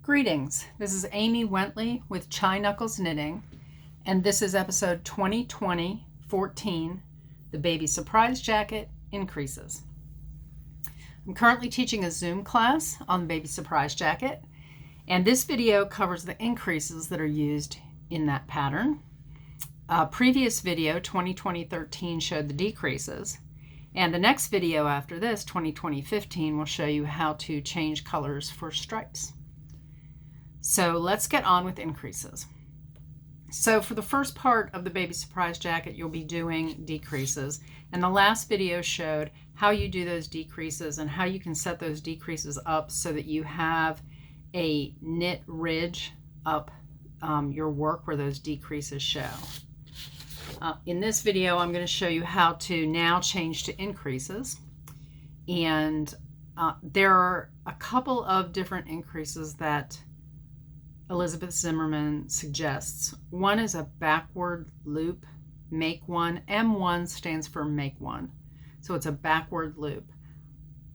Greetings, this is Amy Wentley with Chai Knuckles Knitting, and this is episode 2020-14, the Baby Surprise Jacket Increases. I'm currently teaching a Zoom class on the Baby Surprise Jacket, and this video covers the increases that are used in that pattern. A previous video, 2020-13, showed the decreases, and the next video after this, 2020-15, will show you how to change colors for stripes. So let's get on with increases. So for the first part of the Baby Surprise Jacket, you'll be doing decreases. And the last video showed how you do those decreases and how you can set those decreases up so that you have a knit ridge up your work where those decreases show. In this video, I'm going to show you how to now change to increases. And there are a couple of different increases that Elizabeth Zimmerman suggests. One is a backward loop, make one. M1 stands for make one. So it's a backward loop.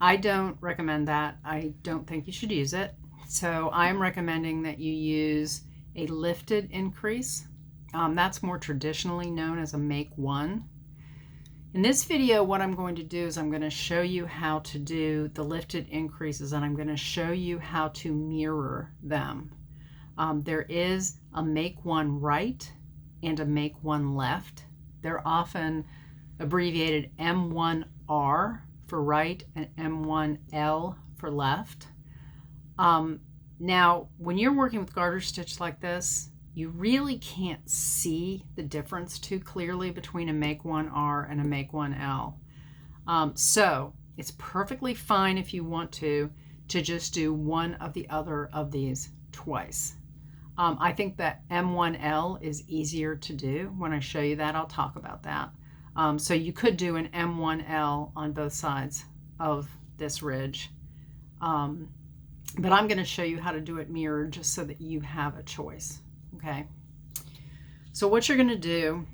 I don't recommend that. I don't think you should use it. So I'm recommending that you use a lifted increase. That's more traditionally known as a make one. In this video, what I'm going to do is I'm going to show you how to do the lifted increases, and I'm going to show you how to mirror them. There is a make one right and a make one left. They're often abbreviated M1R for right and M1L for left. Now, when you're working with garter stitch like this, you really can't see the difference too clearly between a make one R and a make one L. So it's perfectly fine if you want to just do one of the other of these twice. I think that M1L is easier to do. When I show you that, I'll talk about that. So you could do an M1L on both sides of this ridge. But I'm going to show you how to do it mirrored just so that you have a choice. Okay. So what you're going to do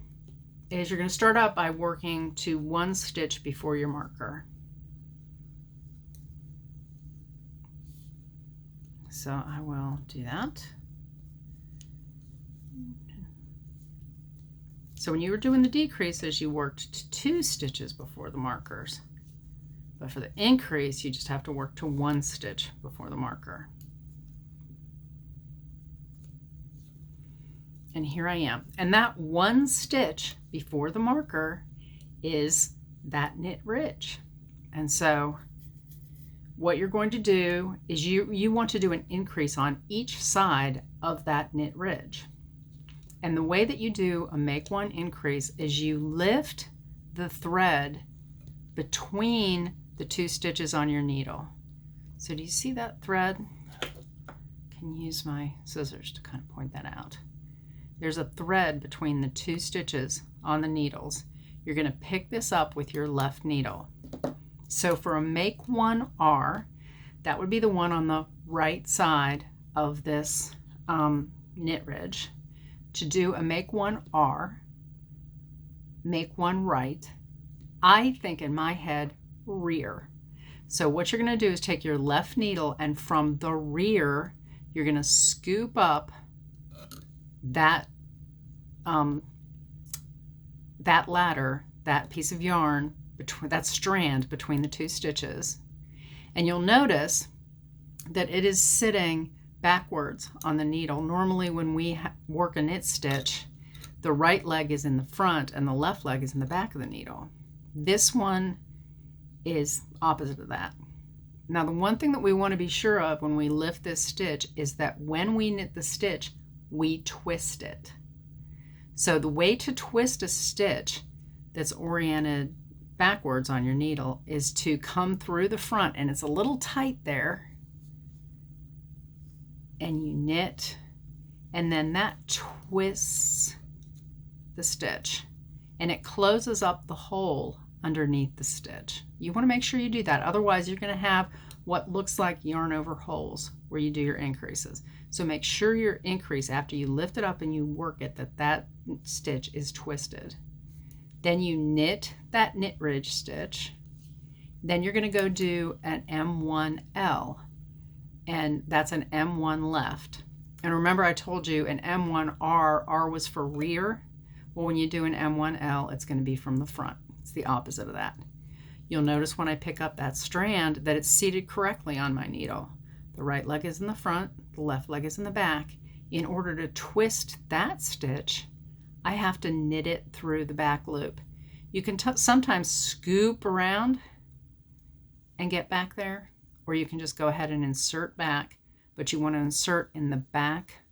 is you're going to start out by working to one stitch before your marker. So I will do that. So when you were doing the decreases, you worked to 2 stitches before the markers. But for the increase, you just have to work to 1 stitch before the marker. And here I am. And that 1 stitch before the marker is that knit ridge. And so what you're going to do is you want to do an increase on each side of that knit ridge. And the way that you do a make one increase is you lift the thread between the 2 stitches on your needle. So do you see that thread? I can use my scissors to kind of point that out. There's a thread between the 2 stitches on the needles. You're going to pick this up with your left needle. So for a make one R, that would be the one on the right side of this knit ridge. To do a make one R, make one right, I think in my head rear. So what you're going to do is take your left needle, and from the rear you're going to scoop up that that ladder, that piece of yarn, that strand between the 2 stitches, and you'll notice that it is sitting backwards on the needle. Normally when we work a knit stitch, the right leg is in the front and the left leg is in the back of the needle. This one is opposite of that. Now the one thing that we want to be sure of when we lift this stitch is that when we knit the stitch, we twist it. So the way to twist a stitch that's oriented backwards on your needle is to come through the front, and it's a little tight there, and you knit, and then that twists the stitch and it closes up the hole underneath the stitch. You want to make sure you do that, otherwise you're going to have what looks like yarn over holes where you do your increases. So make sure your increase, after you lift it up and you work it, that stitch is twisted. Then you knit that knit ridge stitch. Then you're going to go do an M1L. and that's an M1 left. And remember I told you an M1R, R was for rear. Well, when you do an M1L, it's going to be from the front. It's the opposite of that. You'll notice when I pick up that strand that it's seated correctly on my needle. The right leg is in the front, the left leg is in the back. In order to twist that stitch, I have to knit it through the back loop. You can sometimes scoop around and get back there, or you can just go ahead and insert back, but you want to insert in the back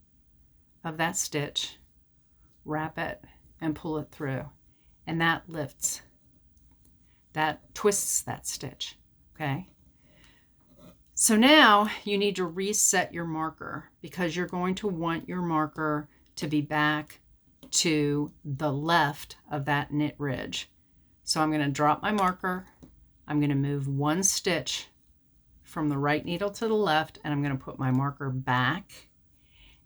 of that stitch, wrap it, and pull it through. And that lifts, that twists that stitch, okay? So now you need to reset your marker because you're going to want your marker to be back to the left of that knit ridge. So I'm going to drop my marker. I'm going to move one stitch from the right needle to the left, and I'm going to put my marker back,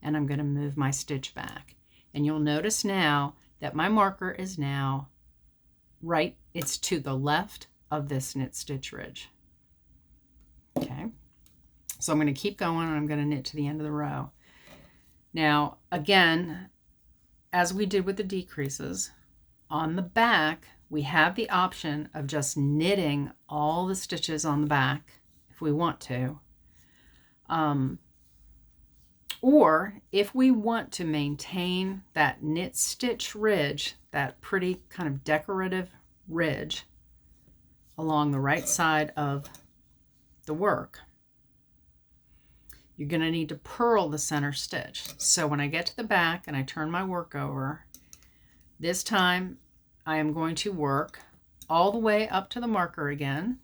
and I'm going to move my stitch back. And you'll notice now that my marker is now right, it's to the left of this knit stitch ridge. Okay, so I'm going to keep going, and I'm going to knit to the end of the row. Now, again, as we did with the decreases, on the back, we have the option of just knitting all the stitches on the back if we want to. Or if we want to maintain that knit stitch ridge, that pretty kind of decorative ridge along the right side of the work, you're going to need to purl the center stitch. So when I get to the back and I turn my work over, this time I am going to work all the way up to the marker again.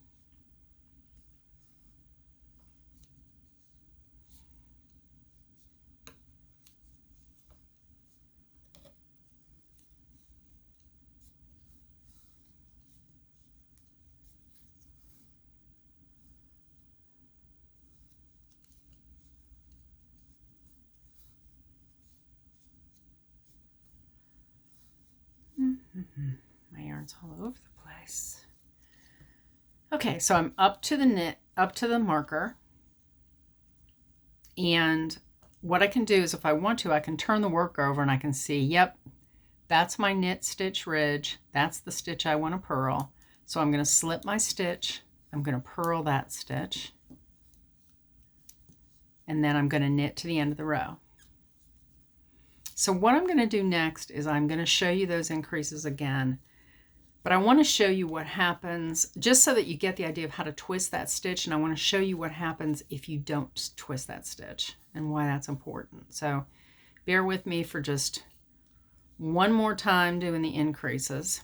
My yarn's all over the place. Okay, so I'm up to the marker. And what I can do is if I want to, I can turn the work over and I can see, yep, that's my knit stitch ridge. That's the stitch I want to purl. So I'm going to slip my stitch. I'm going to purl that stitch. And then I'm going to knit to the end of the row. So what I'm going to do next is I'm going to show you those increases again, but I want to show you what happens just so that you get the idea of how to twist that stitch, and I want to show you what happens if you don't twist that stitch and why that's important. So bear with me for just one more time doing the increases.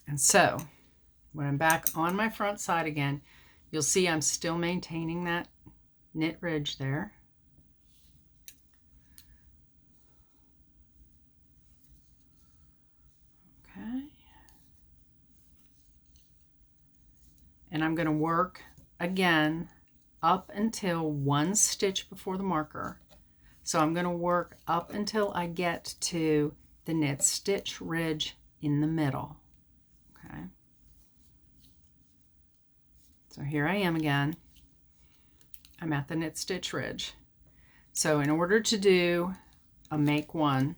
And so when I'm back on my front side again, you'll see I'm still maintaining that knit ridge there. Okay. And I'm going to work again up until one stitch before the marker. So I'm going to work up until I get to the knit stitch ridge in the middle. Okay. So here I am again. I'm at the knit stitch ridge. So in order to do a make one,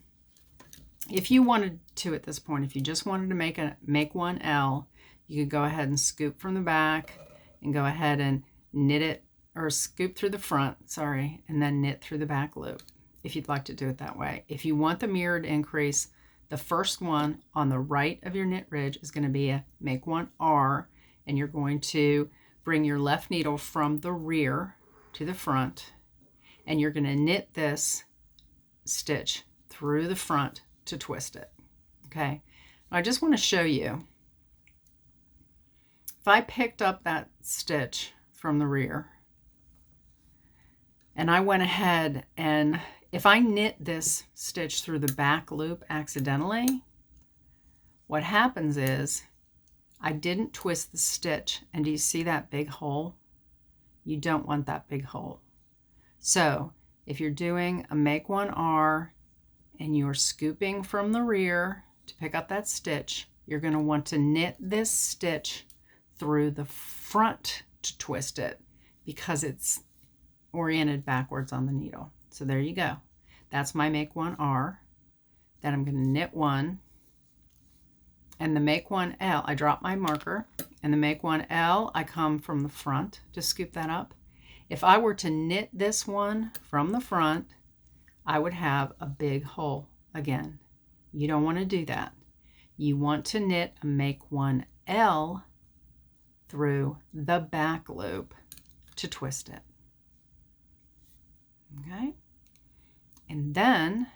if you wanted to at this point, if you just wanted to make one L, you could go ahead and scoop from the back and go ahead and knit it, or scoop through the front, sorry, and then knit through the back loop if you'd like to do it that way. If you want the mirrored increase, the first one on the right of your knit ridge is going to be a make one R, and you're going to bring your left needle from the rear to the front, and you're going to knit this stitch through the front to twist it. Okay, I just want to show you, if I picked up that stitch from the rear and I went ahead and if I knit this stitch through the back loop accidentally, what happens is I didn't twist the stitch. And do you see that big hole? You don't want that big hole. So if you're doing a make one R and you're scooping from the rear to pick up that stitch, you're going to want to knit this stitch through the front to twist it because it's oriented backwards on the needle. So there you go. That's my make one R. Then I'm going to knit one, and the make one L, I drop my marker, and the make one L, I come from the front to scoop that up. If I were to knit this one from the front, I would have a big hole again. You don't want to do that. You want to knit a make one L through the back loop to twist it. Okay? And then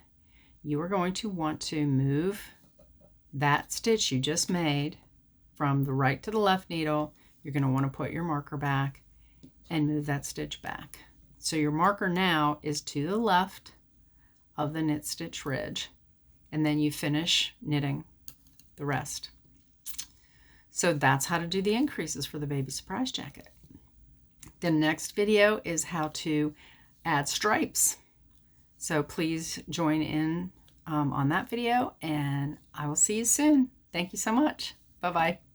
you are going to want to move that stitch you just made from the right to the left needle. You're going to want to put your marker back and move that stitch back. So your marker now is to the left of the knit stitch ridge, and then you finish knitting the rest. So that's how to do the increases for the baby surprise jacket. The next video is how to add stripes. So please join in on that video, and I will see you soon. Thank you so much. Bye-bye.